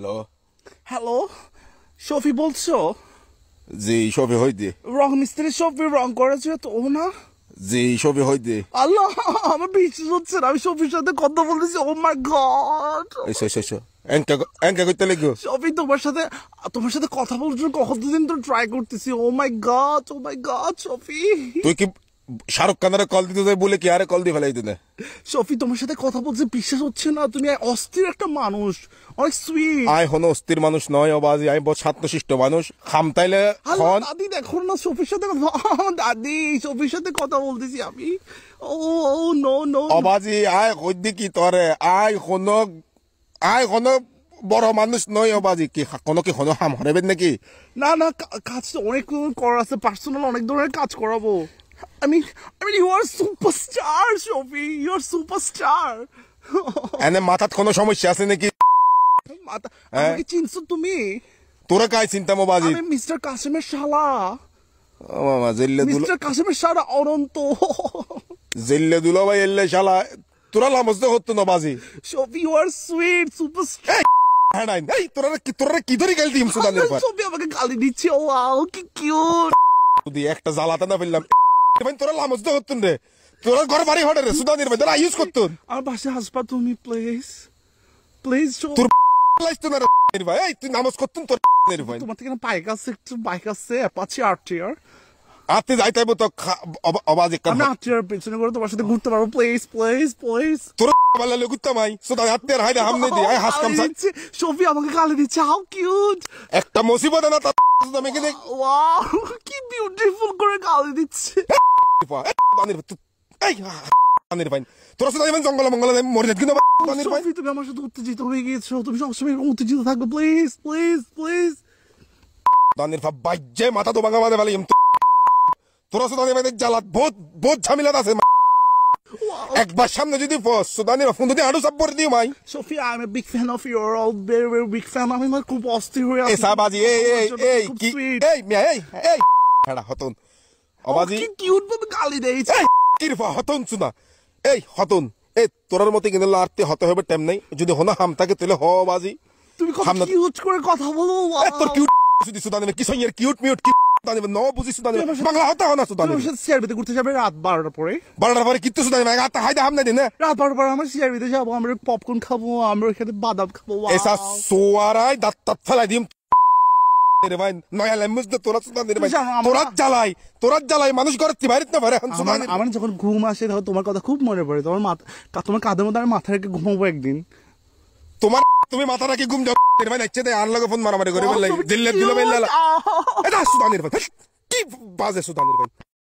Hello. Hello, Shafi বলছো? জি শফি হইতে। রং মিস্ত্রি শফি রং করেছে তো ও না? জি শফি হইতে। আল্লাহ, আমার বিশ্বাস হচ্ছে না, আমি শফির সাথে কথা বলতেছি। ও মাই গড, এসো এসো এসো। এঙ্কা এঙ্কা করতে লাগো। শফি তোমার সাথে কথা বলার জন্য কতদিন তো ট্রাই করতেছি। ও মাই গড, ও মাই গড শফি। তুই কি শাহরুখ খানের কল দিতে যাই বলে কি আরে কল দিয়ে ফেলাই দিলে? শফি তোমার সাথে কথা বলতে বিশ্বাস হচ্ছে না, তুমি অস্থির একটা মানুষ, অনেক সুইট। আই হনো অস্থির মানুষ নয় অবাজি, আমি বহুত শান্তশিষ্ট মানুষ। খামতাইলে খন দাদি দেখো না শফির সাথে দাদি শফির সাথে কথা বলতেছি আমি। ও নো নো অবাজি আই কইদি কি তরে আই হনো বড় মানুষ নয় অবাজি, কি কোনো কি হনো হাম হরেবেন নাকি? না না, কাজ তো অনেক করার আছে, পার্সোনাল অনেক ধরনের কাজ করাবো। I mean, you are superstar, Shofi. You are superstar. এনে মাথাত কোনো সমস্যা আছে নাকি? আমাকে চিনছো তুমি? তোরা কাই চিন্তা মোবাজি? আমি মিস্টার কাসিমের শালা। ও মামা জেল্লে দুলো। মিস্টার কাসিমের শালা অনন্ত। জেল্লে দুলো ভাই এল্লে শালা। তোরা লামজতে হতো না বাজি। Shofi, you are sweet, superstar. হ্যাঁ নাই এই তোরা কি ধরে গাল দিম সুদানের পর? Shofi আমাকে গালি দিচ্ছে। ওয়াও কি কিউট। তুই একটা জ্বালাতে না ফেললাম। ভাই তোরা লামজতে হতো রে। তোরা ঘর বাড়ি হড়ে রে সুদানের ভাই তোরা ইউজ করতুন। আমার পাশে হাসবা তুমি প্লিজ। Please Shofi। তোর লাইতো না রে ভাই। এই তুই নামাজ করতুন তোর রে ভাই। তোমার থেকে না বাইক আছে অ্যাপাচি আরটিআর। আতে যাইতাইব তো অবাজি কাম। আমি আরটিআর পেছনে করে তোমার সাথে ঘুরতে পারবো প্লিজ প্লিজ প্লিজ। তোর বালা লগুত্তা মাই সুদা হাতে হাইরে হামনে দি আই হাস কাম দিচ্ছে শফি আমাকে গালি দিচ্ছে। How cute. একটা মুসিবত না তা আমি কি দেখ। ওয়াও কি বিউটিফুল করে গালি দিচ্ছে। দানির এই দানির ভাই তোরা সুদা ইমান জঙ্গল মঙ্গল মরে যাত কিন্তু দানির ভাই। শফি তুমি আমার সাথে উত্তেজিত হয়ে গিয়েছো, তুমি সবসময় উত্তেজিত থাকবে প্লিজ প্লিজ প্লিজ। দানির ভাই বাইজে মাথা তো ভাঙা মাঝে ফেলি তোরা সুদানি ভাই জ্বালাত বহুত ঝামেলা আছে। একবার সামনে যদি সুদানি ফোন যদি আড়ু সাপ করে দিও মাই। Shafi I am a big fan of your, all very very big fan. আমি খুব অস্থির হয়ে আছি। এ সাবাজি এই কি এই মিয়া এই হেডা হতন অবাজি কি কিউট ভাবে গালি দেইছে। কি রে হতন সুদা এই হতন এই তোরার মতে কিন্তু আরতে হতে হবে টাইম নাই। যদি হনা হাম থাকে তাহলে হ বাজি। তুমি কত কিউট করে কথা বলো। তোর কিউট যদি সুদানি কি সইয়ের কিউট মিউট কি সুদানি নো বুঝি সুদানি বাংলা হতা হনা সুদানি। তোমার সাথে সিআরবিতে ঘুরতে যাবে রাত 12টার পরে। 12টার পরে কিত্তু সুদানি ভাই আতা হাইদা হাম না দিন রাত 12টার পরে আমরা সিআরবিতে যাবো, আমরা পপকর্ন খাবো, আমরা ওখানে বাদাম খাবো। এসা সোয়ারাই দাঁত ফেলাই দিম রে ভাই। নয়া লেমুজ দে তোরা সুদানি রে ভাই। তোরা জ্বালাই মানুষ ঘরে বাইরে না পারে এখন সুদানি। আমার যখন ঘুম আসে তখন তোমার কথা খুব মনে পড়ে। তোমার কাঁধের মধ্যে আমি মাথা রেখে ঘুমাবো একদিন। তুমি মাথা রাখি ঘুম যাও ভাই নাচছে দে আর লাগে ফোন মারামারি করে বললাই দিল্লে দিল বেল্লা এটা সুদানির ভাই কি বাজে সুদানির ভাই।